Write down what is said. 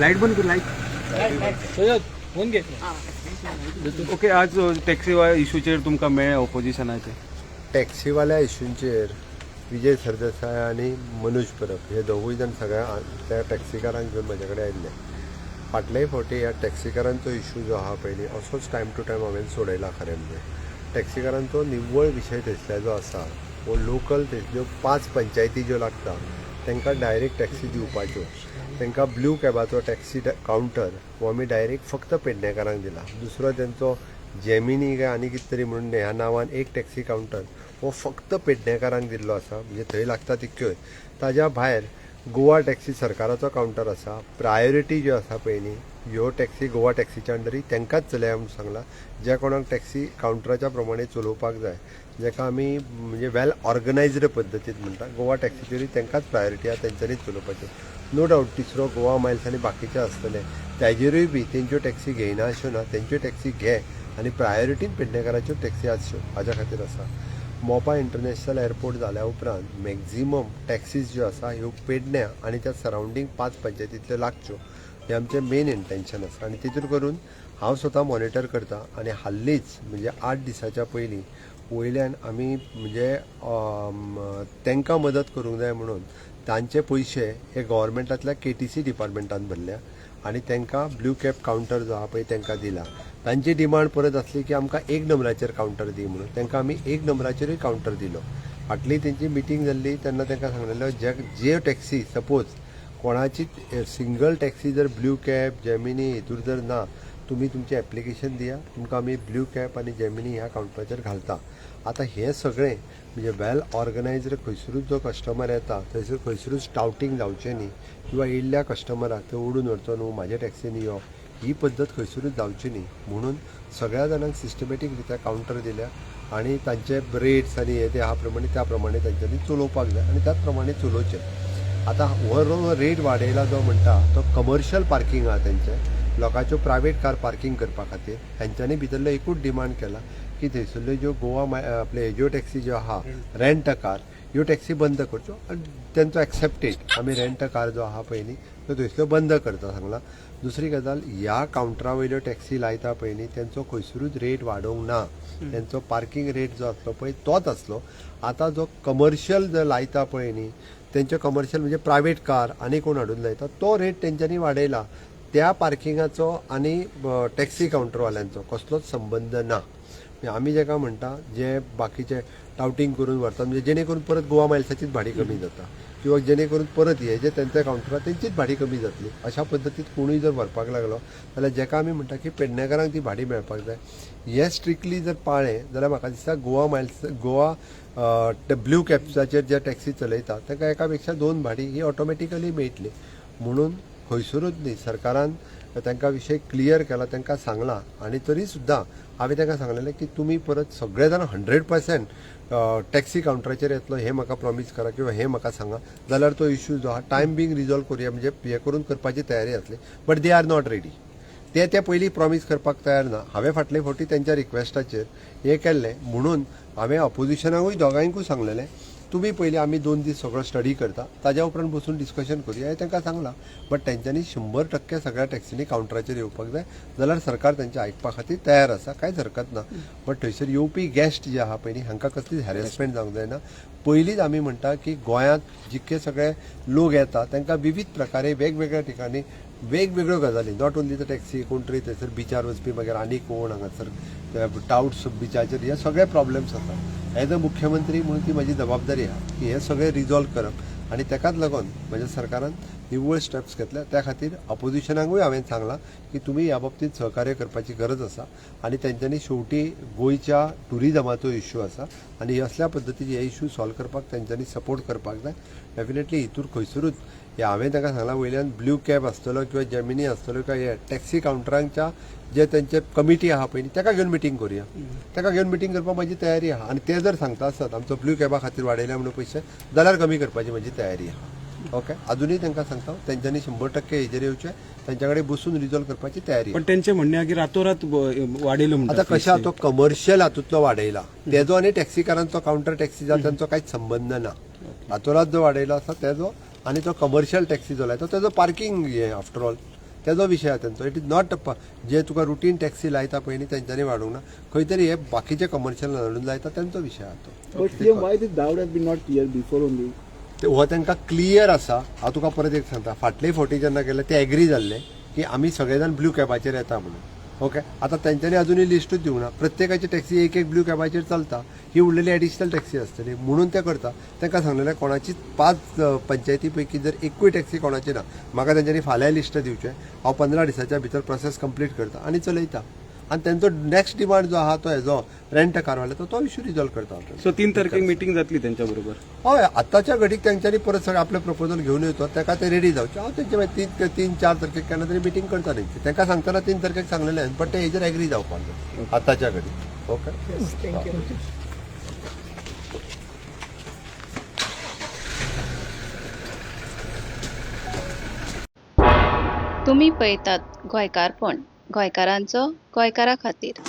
Light बंद कर light phone घे. ओके. आज टॅक्सी इशूचेर तुमकां मेळ्ळें ऑपोजिशनाचे. टॅक्सीवाल्या इशूंचेर विजय सरदेसाय आणि मनोज परब हे दोगूय जाण सगळ्या त्या टॅक्सीकारांक घेवन म्हजे कडेन आयिल्ले. फाटलेय फावटी ह्या टॅक्सीकारांचो इशू जो आहा पळय न्ही असोच टायम टू टायम हांवें सोडयला खरें म्हणजे. टॅक्सीकारांचो निव्वळ विशय थंयसल्ल्याचो आसा वो लोकल थंयसल्यो 5 पंचायती ज्यो लागता तांकां डायरेक्ट टॅक्सी दिवपाच्यो. तांकां ब्लू कॅबाचो टॅक्सी कावंटर हो आमी डायरेक्ट फक्त पेडणेकारांक दिला. दुसरो तेंचो जेमिनी काय आनी कितें तरी म्हणून ह्या नांवान एक टॅक्सी कावंटर हो फक्त पेडणेकारांक दिल्लो आसा, म्हणजे थंय लागता तितक्योच. ताज्या भायर गोवा टॅक्सी सरकाराचो कावंटर आसा. प्रायोरिटी ज्यो आसा पळय न्ही ह्यो टॅक्सी गोवा टॅक्सीच्या अंडरी तांकांच चलया म्हणून सांगला. ज्या कोणाक टॅक्सी कावंटराच्या प्रमाणे चलोवपाक जाय, जाका आमी म्हणजे वेल ऑर्गनायज्ड पद्दतीन म्हणटा, गोवा टॅक्सीचेरूय तांकांच प्रायोरिटी आहा, तेंच्यांनीच चलोवपाचें. नो डावट तिसरो गोवा मायल्स आनी बाकीचे आसतले ताजेरूय बी तेंच्यो टॅक्सी घेयना अश्यो ना, तेंच्यो टॅक्सी घे आनी प्रायोरिटीन पेडणेकाराच्यो टॅक्सी आसच्यो हाज्या खातीर आसा. मोपा इंटरनॅशनल एअरपोर्ट जाल्या उपरांत मॅक्झिमम टॅक्सीज ज्यो आसा ह्यो पेडण्या आनी त्या सरावंडींग 5 पंचायतींतल्यो लागच्यो हें आमचें मेन इंटेंशन आसा. आनी तितून करून हांव स्वता मॉनिटर करता आनी हाल्लीच म्हणजे 8 दिसाच्या पयलीं वयल्यान आमी म्हणजे तांकां मदत करूंक जाय म्हणून तांचे पयशे हे गव्हर्मेंटांतल्या KTC डिपार्टमेंटान भरल्या आनी तांकां ब्लू कॅब कावंटर जो आहा पळय तांकां दिला. तांची डिमांड परत आसली की आमकां 1 नंबराचेर कावंटर दी म्हणून. तांकां आमी 1 नंबराचेरूय कावंटर दिलो. फाटली तेंची मिटींग जाल्ली तेन्ना तांकां सांगलेलो जे टॅक्सी सपोज कोणाची सिंगल टॅक्सी जर ब्लू कॅब जेमिनी हितूर जर ना, तुमी तुमचें एप्लिकेशन दिया, तुमकां आमी ब्लू कॅब आनी जेमिनी ह्या कावंटराचेर घालता. आतां हें सगळें म्हणजे वेल ऑर्गनायज्ड खंयसरूच जो कस्टमर येता थंयसर खंयसरूच टावटींग जावचें न्ही किंवा येयल्ल्या कस्टमराक थंय ओडून व्हरचो न्हू म्हाज्या टॅक्सीन यो, ही पद्दत खंयसरूच जावची न्ही म्हणून सगळ्या जाणांक सिस्टमॅटीक रित्या कावंटर दिल्या आनी तांचे रेट्स आनी हे ते आहा प्रमाणे त्या प्रमाणे तांच्यांनी चलोवपाक जाय आनी त्याच प्रमाणे चलोवचें. आतां हो रेट वाडयला जो म्हणटा तो कमर्शियल पार्किंग आहा तेंचें, लोकांच्यो प्रायवेट कार पार्किंग करपा खातीर. हेंच्यांनी भितरलो एकूच डिमांड केला की थंयसरल्यो ज्यो गोवा आपले ज्यो टॅक्सी ज्यो आहा रेंट अ कार ह्यो टॅक्सी बंद करच्यो आनी तेंचो एक्सेप्टेड आमी रेंट अ कार जो आहा पळय न्ही तो थंयसल्यो बंद करता सांगला. दुसरी गजाल ह्या कावंटरा वयल्यो टॅक्सी लायता पळय न्ही तेंचो खंयसरूच रेट वाडोवंक ना. तेंचो पार्किंग रेट जो आसलो पळय तोच आसलो. आतां जो कमर्शियल जो लायता पळय न्ही तेंचे कमर्शियल म्हणजे प्रायवेट कार आनी कोण हाडून लायता तो रेट तेंच्यांनी वाडयला. त्या पार्किंगाचो आनी टॅक्सी कावंटरवाल्यांचो कसलोच संबंद ना. आमी जेका म्हणटा जे बाकीचे टावटींग करून व्हरता म्हणजे जेणे करून परत गोवा मायल्साचीच भाडी कमी जाता किंवा जेणे करून परत हे जे तेंच्या कावंटरा तेंचीच भाडी कमी जातली. अशा पद्दतीन कोणूय जर व्हरपाक लागलो जाल्यार जेका आमी म्हणटा की पेडणेकारांक ती भाडी मेळपाक जाय. हे स्ट्रिक्टली जर पाळ्ळें जाल्यार म्हाका दिसता गोवा ब्लू कॅब्साचेर जे टॅक्सी चलयता तांकां एका पेक्षा 2 भाडी ही ऑटोमॅटिकली मेळटली. म्हणून खंयसरूच न्ही सरकारान तांकां विशय क्लियर केला, तांकां सांगला आनी तरी सुद्दां हांवें तांकां सांगलेलें की तुमी परत सगळे जाण 100% टॅक्सी कावंटराचेर येतलो हें म्हाका प्रॉमीस करा किंवा हें म्हाका सांगा जाल्यार तो इशू जो आहा टायम बींग रिजॉल्व करुया म्हणजे हे करून करपाची तयारी आसली. But they are not ready. ते पयलीं प्रॉमीस करपाक तयार ना. हांवें फाटले फावटी तेंच्या रिक्वेस्टाचेर हें केल्लें म्हणून हांवें अपोजिशनाकूय दोगांयकूय सांगलेलें तुमी पयलीं आमी 2 दीस सगळो स्टडी करता ताज्या उपरांत बसून डिस्कशन करुया हें तांकां सांगलां. बट तेंच्यांनी 100% सगळ्या टॅक्सीनी कावंटराचेर येवपाक जाय जाल्यार सरकार तेंच्या आयकपा खातीर तयार आसा, कांयच हरकत ना. बट थंयसर येवपी गेस्ट जे आहा पळय न्ही हांकां कसलीच हॅरेसमेंट जावंक जायना. पयलींच आमी म्हणटा की गोंयांत जितके सगळे लोक येता तांकां विविध प्रकारे वेगवेगळ्या ठिकाणी वेगवेगळ्यो गजाली नॉट ओन्ली द टॅक्सी कोण तरी थंयसर बिचार वचपी मागीर आनी कोण हांगासर टाउट्स बिचाचेर हे सगळे प्रॉब्लेम्स आसा. एज अ मुख्यमंत्री म्हणून ती म्हजी जबाबदारी आहा की हे सगळे रिजॉल्व करप आनी तेकाच लागून म्हज्या सरकारान निव्वळ स्टेप्स घेतल्या. त्या खातीर अपोजिशनाकूय हांवें सांगलां की तुमी ह्या बाबतींत सहकार्य करपाची गरज आसा आनी तेंच्यांनी शेवटी गोंयच्या टुरिजमाचो इश्यू आसा आनी असल्या पद्दतीचे हे इश्यू सॉल्व करपाक तेंच्यांनी सपोर्ट करपाक जाय. डेफिनेटली हितूर खंयसरूच हे हांवें तांकां सांगलां वयल्यान ब्लू कॅब आसतलो किंवा जेमिनी आसतलो किंवा हे टॅक्सी कावंटरांच्या जे तेंचे कमिटी आहा पळय न्ही ताका घेवन मिटींग करुया. ताका घेवन मिटींग करपाक म्हजी तयारी आहा आनी ते जर सांगता आसत आमचो ब्लू कॅबा खातीर वाडयल्या म्हणून पयशे जाल्यार कमी करपाची म्हजी तयारी आहा. ओके. अजूनही तांकां सांगता तेंच्यांनी 100% हेजेर येवचें, तेंच्या कडेन बसून रिजॉल्व करपाची तयारी. पण तेंचें म्हणणें आहा की रातोरात वाडयलो म्हणटा. आतां कशें तो कमर्शियल हातूंतलो वाडयला तेजो आनी टॅक्सीकारांचो कावंटर टॅक्सी जाता तांचो कांयच संबंद ना. रातोरात जो वाडयलो आसा तेजो आनी तो कमर्शियल टॅक्सी जो लायता तेजो पार्किंग हे आफ्टर ऑल तेजो विशय आहा तेंचो. इट इज नॉट जे तुका रुटीन टॅक्सी लायता पळय न्ही तेंच्यांनी वाडोवंक ना. खंय तरी हे बाकीचे कमर्शियल हाडून लायता तेंचो विशय आहा तो. But CM, why this doubt has been not clear before only? हो तांकां क्लियर आसा. हांव तुका परत एक सांगता, फाटले फावटी जेन्ना गेले ते एग्री जाल्ले की आमी सगळे जाण ब्लू कॅबाचेर येता म्हणून. ओके, आतां तेंच्यांनी अजुनूय लिस्टूच दिवंक ना. प्रत्येकाची टॅक्सी एक एक ब्लू कॅबाचेर चलता, ही उरलेली एडिशनल टॅक्सी आसतली म्हणून ते करता. तांकां सांगलेलें कोणाचीच 5 पंचायती पैकी जर एकूय टॅक्सी कोणाची ना, म्हाका तेंच्यांनी फाल्यां लिस्ट दिवचें, हांव 15 दिसाच्या भितर प्रोसेस कंप्लीट करता आनी चलयता. आनी तेंचो नेक्स्ट डिमांड जो आहा तो हेजो रेंट कारवाल्याचो तो इश्यू रिजॉल्व करता. सो 3 तारखेक मिटींग जातली त्यांच्या बरोबर. हय, आतांच्या घडीक तेंच्यांनी परत सगळे आपले प्रपोजल घेवन येवचो, ताका ते रेडी जावचे. हांव तेंचे मागीर 3-4 तारखेक केन्ना तरी मिटींग करता तेंची. तांकां सांगतना 3 तारखेक सांगलेलें, बट ते हेजेर एग्री जावपाक जाय आतांच्या घडीक. ओके, तुम्ही पळयतात गोंयकारपण, गोंयकारांचो गोंयकारा खातीर.